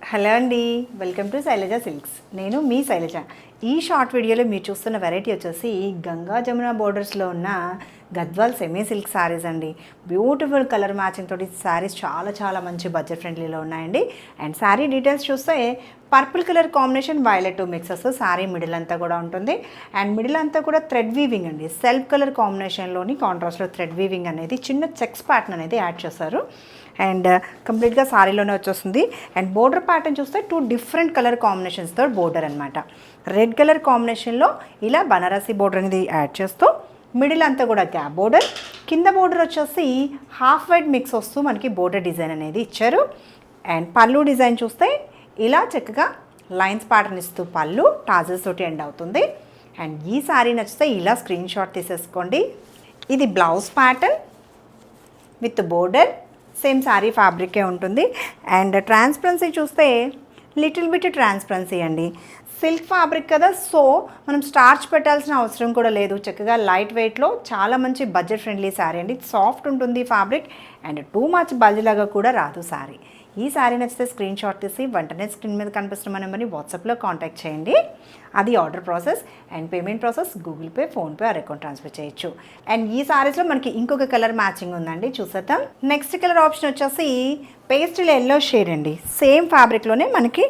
Hello అండి, welcome to Shailaja silks. నేను మీ శైలజ. ఈ షార్ట్ వీడియోలో మీరు చూస్తున్న వెరైటీ వచ్చేసి గంగా జమున బోర్డర్స్లో ఉన్న గద్వాల్ సెమీ సిల్క్ శారీస్ అండి. బ్యూటిఫుల్ కలర్ మ్యాచింగ్ తోటి శారీస్ చాలా చాలా మంచి బడ్జెట్ ఫ్రెండ్లీలో ఉన్నాయండి. అండ్ శారీ డీటెయిల్స్ చూస్తే purple colour combination violet mixes sari middle అంతా కూడా ఉంటుంది. అండ్ మిడిల్ అంతా కూడా థ్రెడ్ వీవింగ్ అండి. సెల్ఫ్ కలర్ కాంబినేషన్లోని కాంట్రాస్ట్లో థ్రెడ్ వీవింగ్ అనేది చిన్న చెక్స్ ప్యాటర్న్ అనేది యాడ్ చేశారు. అండ్ కంప్లీట్గా శారీలోనే వచ్చేస్తుంది. అండ్ బోర్డర్ ప్యాటర్న్ చూస్తే 2 డిఫరెంట్ కలర్ కాంబినేషన్స్తో బోర్డర్ అనమాట. రెడ్ కలర్ కాంబినేషన్లో ఇలా బనారసి బోర్డర్ అనేది యాడ్ చేస్తూ మిడిల్ అంతా కూడా గ్యాప్ బోర్డర్, కింద బోర్డర్ వచ్చేసి హాఫ్ వైట్ మిక్స్ వస్తూ మనకి బోర్డర్ డిజైన్ అనేది ఇచ్చారు. అండ్ పళ్ళు డిజైన్ చూస్తే ఇలా చక్కగా లైన్స్ ప్యాటర్న్ ఇస్తూ పళ్ళు టాజెస్ తోటి ఎండ్ అవుతుంది. అండ్ ఈ శారీ నచ్చితే ఇలా స్క్రీన్ షాట్ తీసేసుకోండి. ఇది blouse pattern with border, same sari ఫ్యాబ్రికే ఉంటుంది. అండ్ ట్రాన్స్పరెన్సీ చూస్తే లిటిల్ బిట్ ట్రాన్స్పరెన్సీ అండి. సిల్క్ ఫ్యాబ్రిక్ కదా, సో మనం స్టార్చ్ పెట్టాల్సిన అవసరం కూడా లేదు. చక్కగా లైట్ వెయిట్లో చాలా మంచి బడ్జెట్ ఫ్రెండ్లీ శారీ అండి. సాఫ్ట్ ఉంటుంది ఫ్యాబ్రిక్ అండ్ టూ మచ్ బల్జ్లాగా కూడా రాదు శారీ. ఈ శారీ నచ్చితే స్క్రీన్ షాట్ తీసి వెంటనే స్క్రీన్ మీద కనిపిస్తున్న నెంబర్ని వాట్సాప్లో కాంటాక్ట్ చేయండి. అది order process. And payment process Google pay, PhonePe or account transfer చేయొచ్చు. అండ్ ఈ శారీస్లో మనకి ఇంకొక కలర్ మ్యాచింగ్ ఉందండి, చూసేద్దాం. నెక్స్ట్ కలర్ ఆప్షన్ వచ్చేసి పేస్టల్ ఎల్లో షేడ్ అండి. సేమ్ ఫ్యాబ్రిక్లోనే మనకి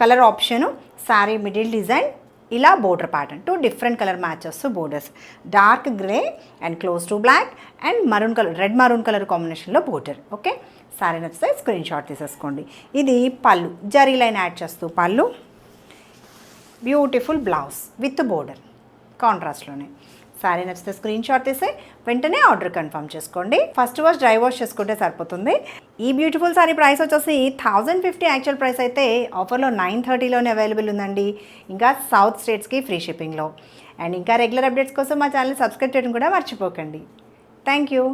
colour option, sari middle design, ఇలా border pattern 2 different colour matches borders, dark grey and close to black and maroon colour, red maroon colour కాంబినేషన్లో బోర్డర్. Okay, sari నచ్చితే స్క్రీన్ షాట్ తీసేసుకోండి. ఇది పళ్ళు, జరీ లైన్ యాడ్ చేస్తూ పళ్ళు, బ్యూటిఫుల్ బ్లౌజ్ విత్ బోర్డర్ కాంట్రాస్ట్లోనే. శారీ నచ్చితే స్క్రీన్ షాట్ తీసి వెంటనే ఆర్డర్ కన్ఫర్మ్ చేసుకోండి. ఫస్ట్ వాష్, డ్రై వాష్ చేసుకుంటే సరిపోతుంది. ఈ బ్యూటిఫుల్ శారీ ప్రైస్ వచ్చేసి 1050. యాక్చువల్ ప్రైస్ అయితే ఆఫర్లో 930లోనే అవైలబుల్ ఉందండి. ఇంకా సౌత్ స్టేట్స్కి ఫ్రీ షిప్పింగ్లో. అండ్ ఇంకా రెగ్యులర్ అప్డేట్స్ కోసం మా ఛానల్ సబ్స్క్రైబ్ చేయడం కూడా మర్చిపోకండి. Thank you.